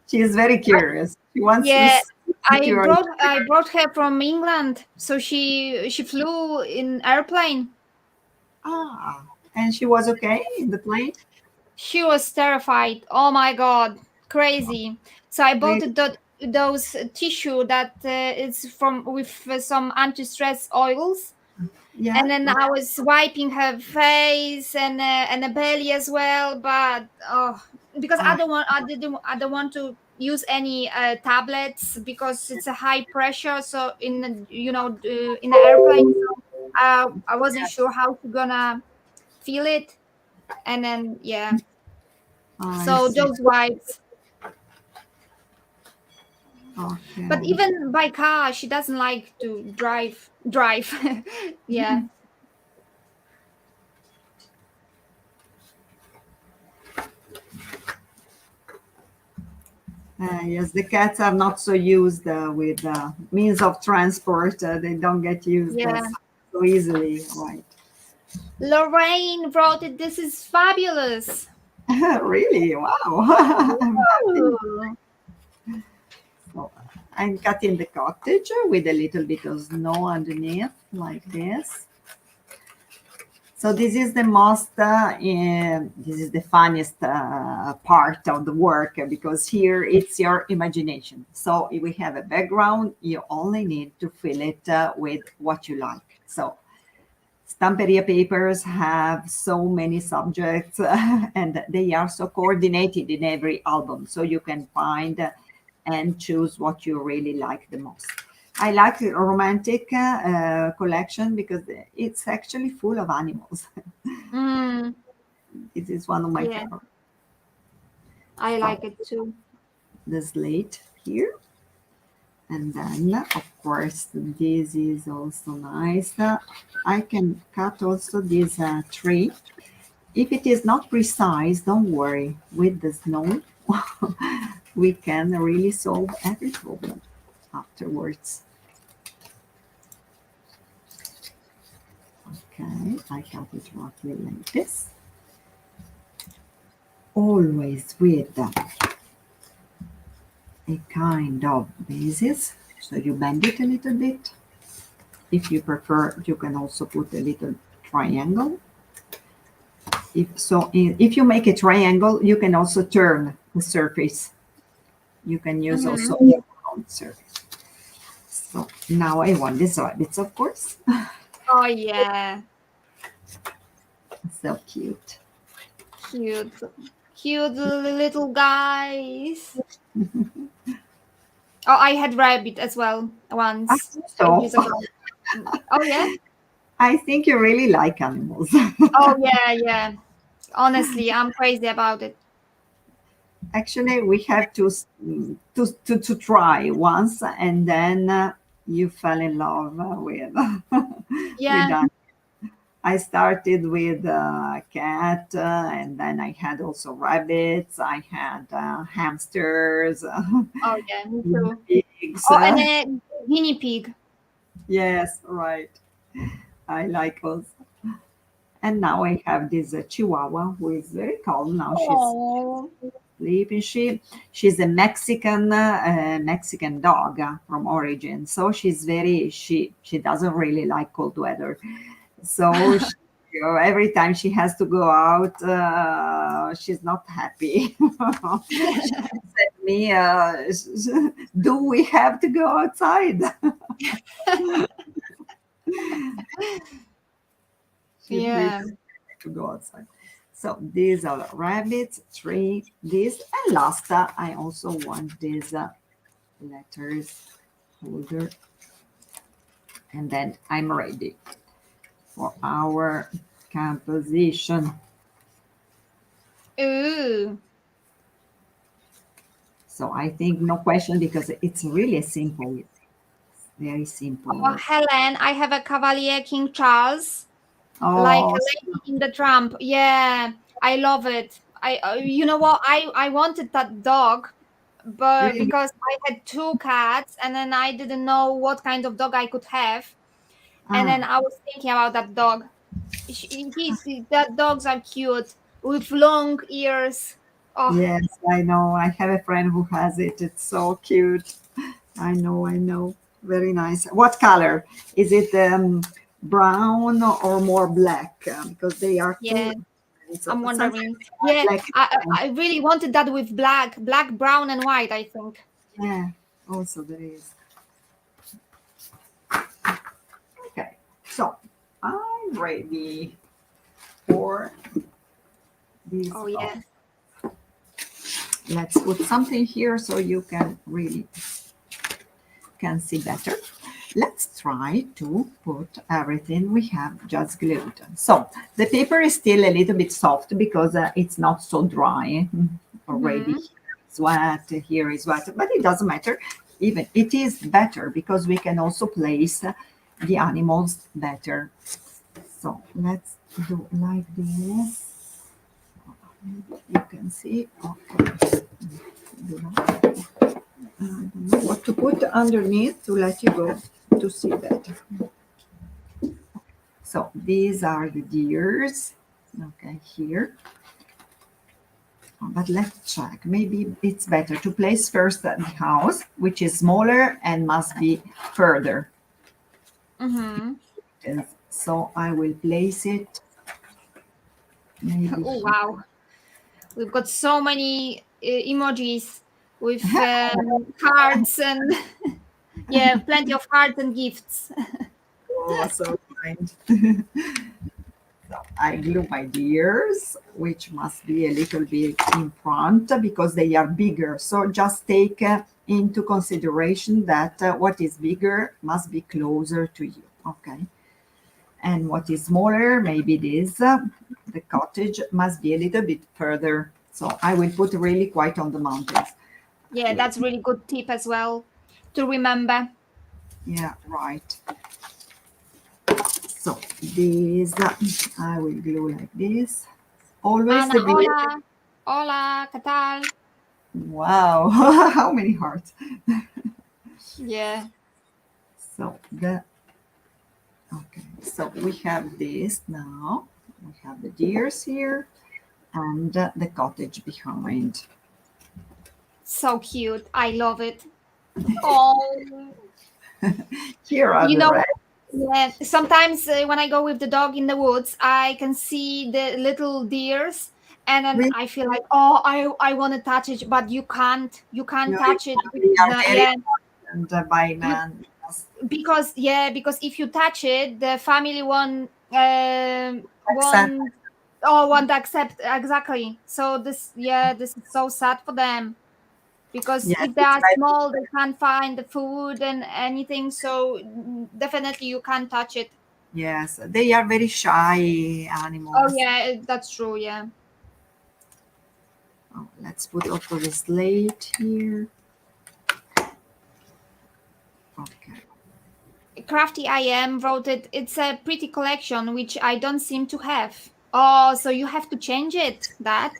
She is very curious. She wants to Yeah, see what you are. I brought her from England, so she flew in airplane. Ah, and she was okay in the plane? She was terrified. Oh my god, crazy. So I bought Really? those tissue that is from with some anti-stress oils, Yeah. and then I was wiping her face and the belly as well. But oh, because Ah, I don't want to use any tablets because it's a high pressure. So in in the airplane, so I wasn't sure how to gonna feel it, and then yeah. I So see. those wipes. But Okay. even by car, she doesn't like to drive. Yeah. Yes, the cats are not so used with means of transport. They don't get used Yeah. so easily, right? Lorraine wrote it. This is fabulous. Really? Wow. I'm happy. Ooh. So I'm cutting the cottage with a little bit of snow underneath, like this. So this is the this is the funniest part of the work because here it's your imagination. So if we have a background, you only need to fill it with what you like. So Stamperia papers have so many subjects and they are so coordinated in every album. So you can find and choose what you really like the most. I like the romantic collection because it's actually full of animals. Mm, This is one of my yeah, favorites. I So like it too. the slate here. And then, of course, this is also nice. I can cut also this tree. If it is not precise, don't worry. With the snow, we can really solve every problem afterwards. Okay, I cut it roughly like this. Always with a kind of basis. So you bend it a little bit. If you prefer, you can also put a little triangle. If you make a triangle, you can also turn the surface. You can use Hmm. also a round surface. So now I want this rabbits, of course. Oh yeah. So cute. Cute little guys. Oh, I had rabbit as well I once, think so. ages ago. Oh yeah. I think you really like animals. Oh yeah, yeah. Honestly, I'm crazy about it. Actually, we have to try once, and then you fell in love with with Yeah. that. I started with cat, and then I had also rabbits. I had hamsters, Oh yeah, me guinea too. pigs. Oh, and a guinea pig. Yes, right. I like those. And now I have this Chihuahua who is very calm now. She's Oh. sleeping. She's a Mexican dog from origin, so she's very she doesn't really like cold weather. So she, every time she has to go out, she's not happy. She said to me, "Do we have to go outside?" She really Yeah. to go outside. So these are rabbits, three, this, and last, I also want this letters holder, and then I'm ready for our composition. Ooh. So I think no question because it's really simple, very Oh, simple. Helen, I have a Cavalier King Charles, like Oh, a lady in the Trump. Yeah, I love it. You know what? I wanted that dog, but really? because I had two cats, and then I didn't know what kind of dog I could have, and then Ah, I was thinking about that dog. That dogs are cute with long ears. Oh, yes, I know. I have a friend who has it. It's so cute. I know, I know. Very nice. What color? Is it brown or more black? Because they are yeah. two. So I'm sometimes wondering. I Yeah, black and brown. I really wanted that with black, brown, and white. I think. Yeah, also there is. Okay, so I'm ready for this. Oh Oh, yeah. let's put something here so you can really can see better. Let's try to put everything we have just glued. So the paper is still a little bit soft because it's not so dry already. Hmm. It's wet, here is wet, but it doesn't matter. Even it is better because we can also place the animals better. So let's do like this. You can see. Okay. I don't know what to put underneath to let you go to see better. So these are the deers. Okay, here. But let's check. Maybe it's better to place first the house, which is smaller and must be further. Hmm. And so I will place it maybe Oh here. wow, we've got so many emojis with hearts and yeah, plenty of hearts and gifts. Oh, so kind. So I glue my deers, which must be a little bit in front because they are bigger. So just take into consideration that what is bigger must be closer to you. Okay. And what is smaller, maybe this, the cottage must be a little bit further. So I will put really quite on the mountains. Yeah, that's really good tip as well to remember. Yeah, right. So these I will glue like this. Always Ana, the beard. hola, hola, ¿qué tal? Wow, how many hearts? Yeah. So the okay, so we have this now. We have the deers here and the cottage behind. So cute. I love it. Oh, Here are you the know, red. yeah. Sometimes when I go with the dog in the woods, I can see the little deers, and then Really, I feel like, oh, I want to touch it, but you can't. You you can't know, touch it. they are very Yeah, important by man. Yes, because yeah, because if you touch it, the family accept. won't. Oh, won't accept exactly. So this, yeah, this is so sad for them because Yes, if they it's are very, small, they can't find the food and anything. So definitely you can't touch it. yes, they are very shy Oh animals. yeah, that's true. Yeah. Oh, let's put also the slate here. Okay. Crafty I am wrote it. It's a pretty collection which I don't seem to have. Oh, so you have to change it. That.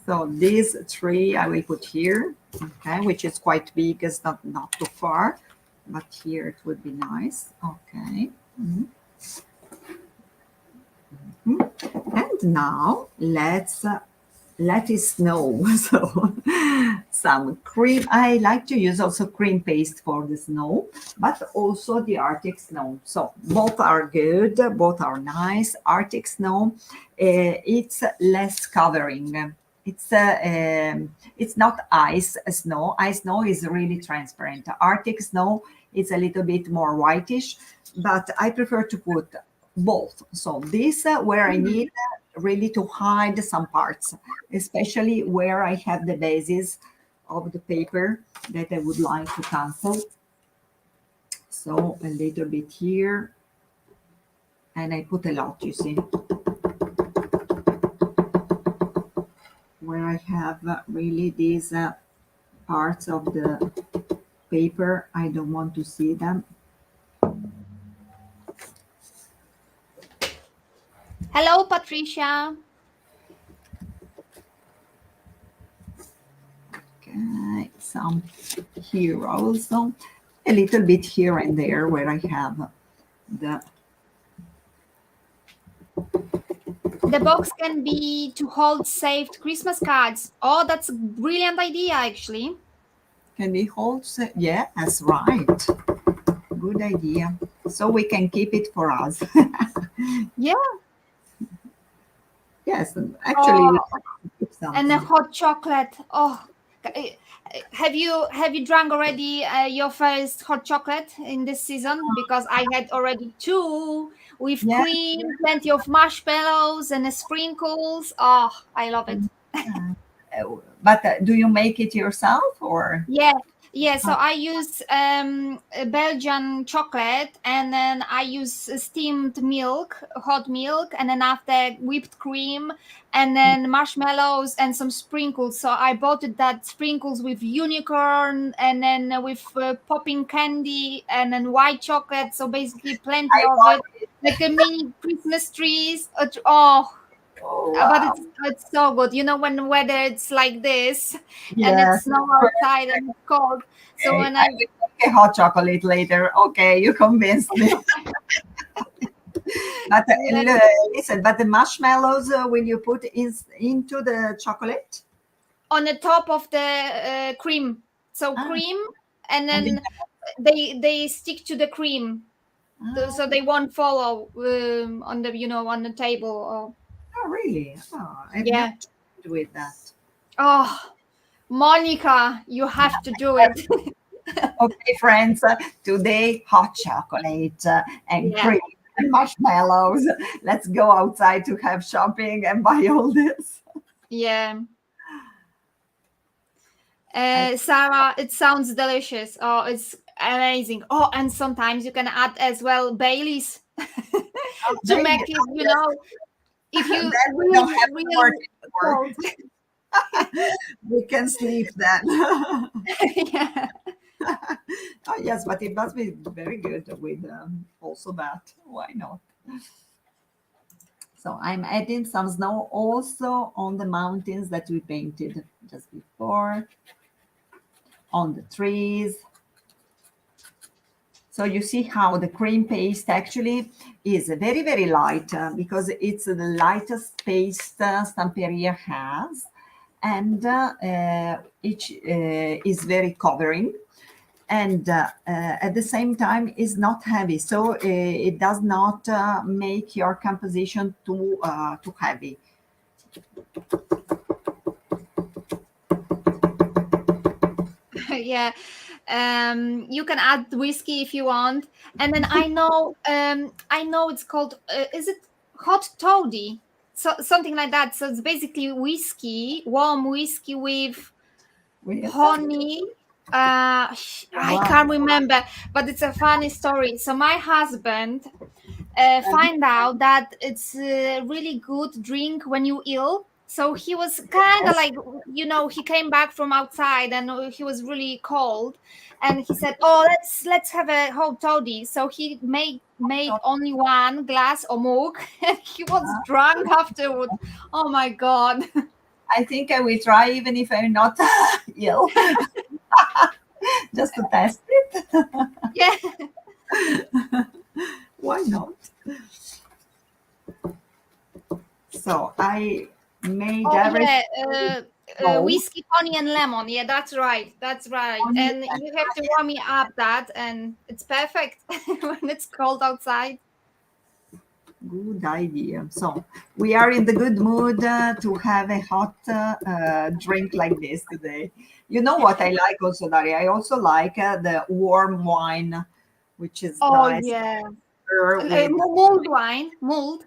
So these three I will put here, okay, which is quite big, it's not too far, but here it would be nice. Okay. Mhm. And now let it snow. So some cream. I like to use also cream paste for the snow, but also the Arctic snow. So both are good, both are nice. Arctic snow, it's less covering. It's not ice snow. Ice snow is really transparent. Arctic snow is a little bit more whitish, but I prefer to put both. So this where I Mhm. need really to hide some parts, especially where I have the bases of the paper that I would like to cancel. So a little bit here, and I put a lot, you see, where I have really these parts of the paper. I don't want to see them. Hello, Patricia. Okay, some here also, a little bit here and there where I have the The box can be to hold saved Christmas cards. Oh, that's a brilliant idea, actually. candy holds. Yeah, that's right. Good idea. So we can keep it for us. Yeah. Yes, and actually we Oh, can keep and a something. hot chocolate. Oh, have you drunk already your first hot chocolate in this season? Because I had already two with Yeah. cream, plenty of marshmallows and sprinkles. Oh, I love it. But do you make it yourself or? Yeah, yeah. So Uh, I use Belgian chocolate, and then I use steamed milk, hot milk, and then after whipped cream, and then marshmallows and some sprinkles. So I bought it that sprinkles with unicorn, and then with popping candy, and then white chocolate. So basically, plenty I of bought it, it. like a mini Christmas trees. Oh, Oh but wow. it's so good. You know when weather it's like this, and it's Yes. snow outside and it's cold. So Okay. when I I will make a hot chocolate later. Okay, you convinced me. But yeah, listen, but the marshmallows will you put into the chocolate? on the top of the cream, so Ah, cream, and and then, then they stick to the cream, ah, so they won't follow on the on the table. Or oh, really? Oh, I've never yeah. tried with that. Oh, Monica, you have to do it. Okay, friends, today hot chocolate and Yeah, cream and marshmallows. Let's go outside to have shopping and buy all this. yeah. I, Sarah, it sounds delicious. Oh, it's amazing. Oh, and sometimes you can add as well Baileys oh, to baby, make it, yes, if you then we don't really, have to work really anymore. cold. We can sleep then. Yeah. Oh, yes, but it must be very good with also that. Why not? So I'm adding some snow also on the mountains that we painted just before, on the trees. So you see how the cream paste actually is very, very light because it's the lightest paste Stamperia has. And each is very covering and at the same time is not heavy. So it does not make your composition too heavy. Yeah. You can add whiskey if you want, and then I know it's called is it hot toddy, so something like that. So it's basically whiskey, warm whiskey with With honey. I wow. can't remember, but it's a funny story. So my husband find out that it's a really good drink when you ill. So he was kind of Yes. like, he came back from outside and he was really cold, and he said, "Oh, let's have a hot toddy." So he made only one glass of milk, and he was drunk afterward. Oh my god! I think I will try even if I'm not ill, just to test it. Yeah. Why not? So I made Oh everything yeah. bowl. Whiskey, honey, and lemon. Yeah, that's right. That's right. Only And you have to warm me up that, and it's perfect when it's cold outside. good idea. So we are in the good mood to have a hot drink like this today. You know what I like also, Daria? I also like the warm wine, which is Oh nice yeah. with Mulled wine. Mulled.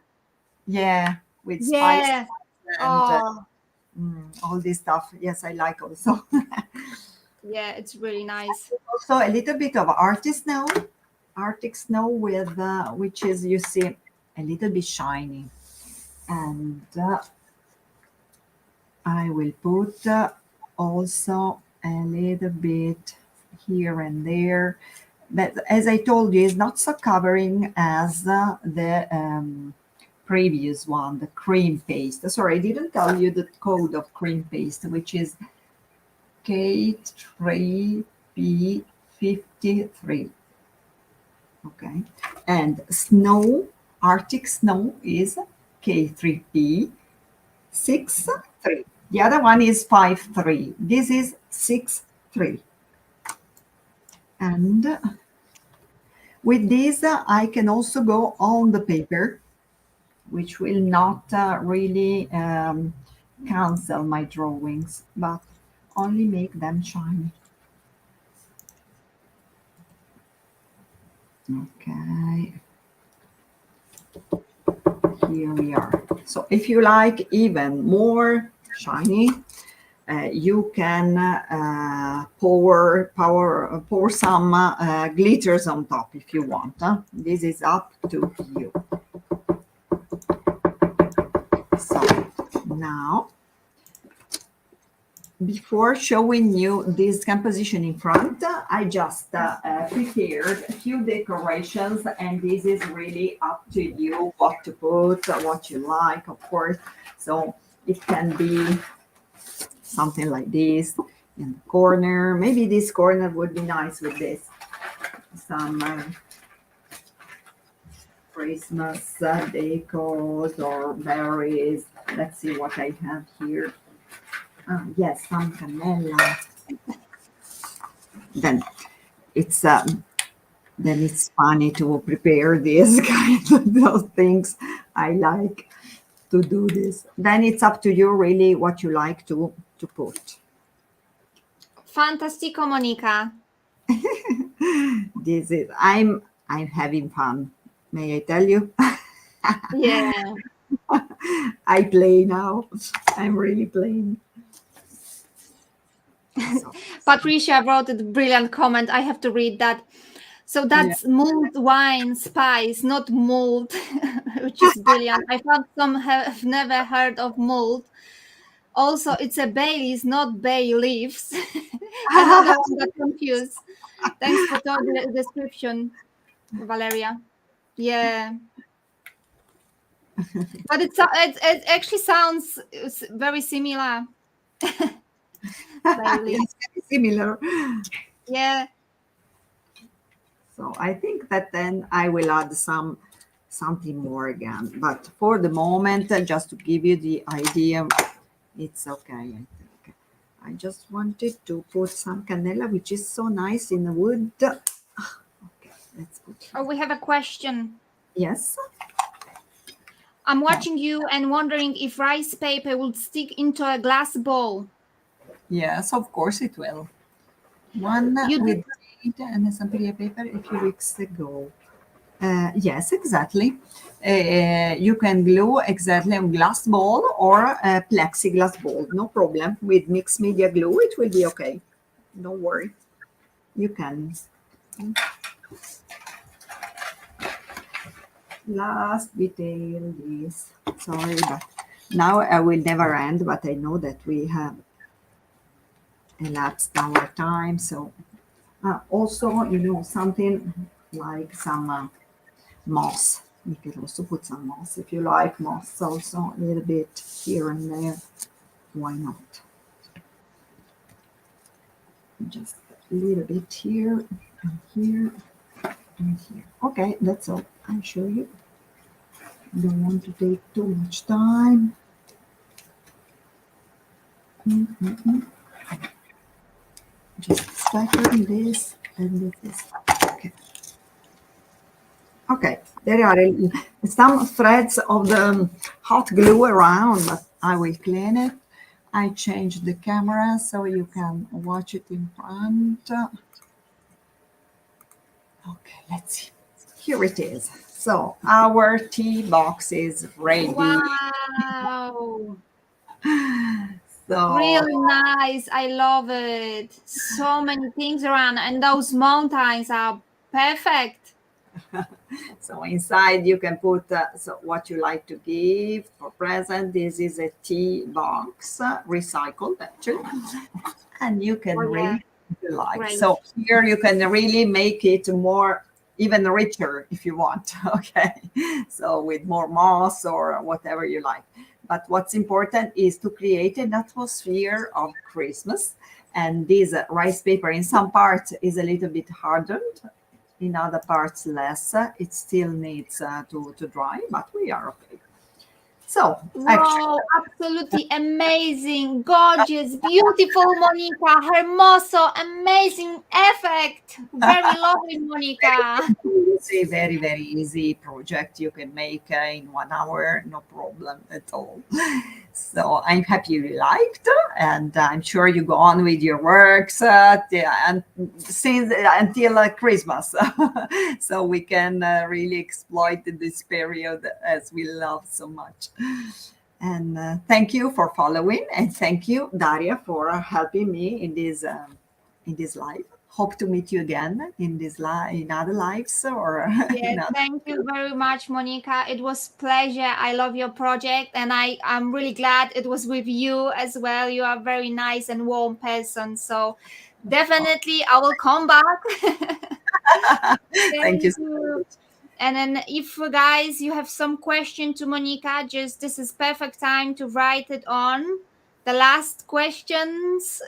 yeah, with spice Yeah. and Oh all this stuff. Yes, I like also. yeah. It's really nice. Also a little bit of Arctic snow with which is you see a little bit shiny, and I will put also a little bit here and there. But as I told you, it's not so covering as the previous one, the cream paste. Sorry, I didn't tell you the code of cream paste, which is K3P53. Okay. And snow, Arctic snow is K3P63. The other one is 53. This is 63. And with this, I can also go on the paper, which will not really cancel my drawings, but only make them shiny. Okay. Here we are. So if you like even more shiny, you can pour some glitters on top if you want. This is up to you. So now, before showing you this composition in front, I just prepared a few decorations, and this is really up to you what to put, what you like, of course. So it can be something like this in the corner. Maybe this corner would be nice with this. Some Christmas decors or berries. Let's see what I have here. Yes, some cannella. Then it's funny to prepare this kind of those things. I like to do this. Then it's up to you really what you like to put. Fantastico, Monica. This is I'm having fun. May I tell you? Yeah. I play now. I'm really playing. So, Patricia wrote a brilliant comment. I have to read that. So that's mulled wine spice, not mulled, which is brilliant. I found some have never heard of mulled. Also, it's a Baileys, not bay leaves. Another one got confused. Thanks for the description, Valeria. Yeah, but it actually sounds very similar. Bailey. yes, very similar. Yeah. So I think that then I will add something more again. But for the moment, just to give you the idea, it's okay, I think. I just wanted to put some cannella, which is so nice in the wood. Okay, let's put here. Oh, we have a question. Yes. I'm watching you and wondering if rice paper would stick into a glass bowl. Yes, of course it will. one You did. with paint and Stamperia paper a few weeks ago. Yes, exactly. You can glue exactly on glass ball or a plexiglass ball. No problem. With mixed media glue, it will be okay. Don't worry. You can. Last detail is, sorry, but now I will never end, but I know that we have elapsed our time. So also, something like some moss. You can also put some moss if you like moss also a little bit here and there. Why not? Just a little bit here and here and here. Okay, that's all. I'll show you. Don't want to take too much time. Mhm. Just stacking this and this. Okay. Okay, there are some threads of the hot glue around, but I will clean it. I changed the camera so you can watch it in front. Okay, let's see. Here it is. So our tea box is ready. Wow. So, Really nice. I love it. So many things around, and those mountains are perfect. so inside you can put so what you like to give for present. This is a tea box, recycled actually, and you can Oh yeah, really if you like. great. So here you can really make it more even richer if you want. Okay, so with more moss or whatever you like. But what's important is to create an atmosphere of Christmas. And this rice paper in some parts is a little bit hardened, in other parts less. It still needs to dry, but we are okay. So actually, Wow, absolutely amazing, gorgeous, beautiful Monica, hermoso, amazing effect. Very lovely, Monica. it's a very, very easy project you can make in 1 hour, no problem at all. So I'm happy you liked, and I'm sure you go on with your works and since until Christmas, so we can really exploit this period as we love so much. And thank you for following, and thank you, Daria, for helping me in this live. Hope to meet you again in this in other lives or Yes, in other. thank you very much, Monica. It was pleasure. I love your project, and I'm really glad it was with you as well. You are a very nice and warm person, so definitely I will come back. Thank you Thank so you. much. And then if guys you have some question to Monica, just this is perfect time to write it on. The last questions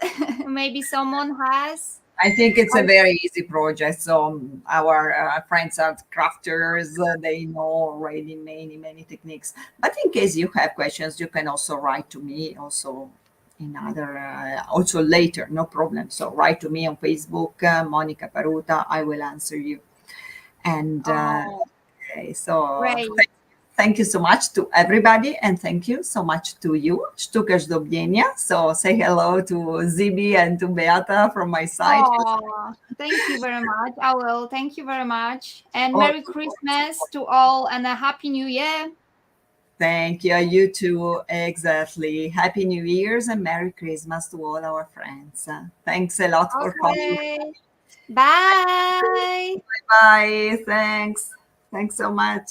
maybe someone has. I think it's a very easy project. So our friends are crafters. They know already many, many techniques. But in case you have questions, you can also write to me also in other, also later, no problem. So write to me on Facebook, Monica Paruta. I will answer you. And Oh, okay, so great. thank you so much to everybody, and thank you so much to you, Sztuka zdobienia. So say hello to Zibi and to Beata from my side. Oh, thank you very much. I will. Thank you very much. And Oh, Merry Christmas to all and a Happy New Year. thank you. You too. Exactly. Happy New Year's and Merry Christmas to all our friends. Thanks a lot for calling. Okay. Bye. Bye. Thanks. Thanks so much.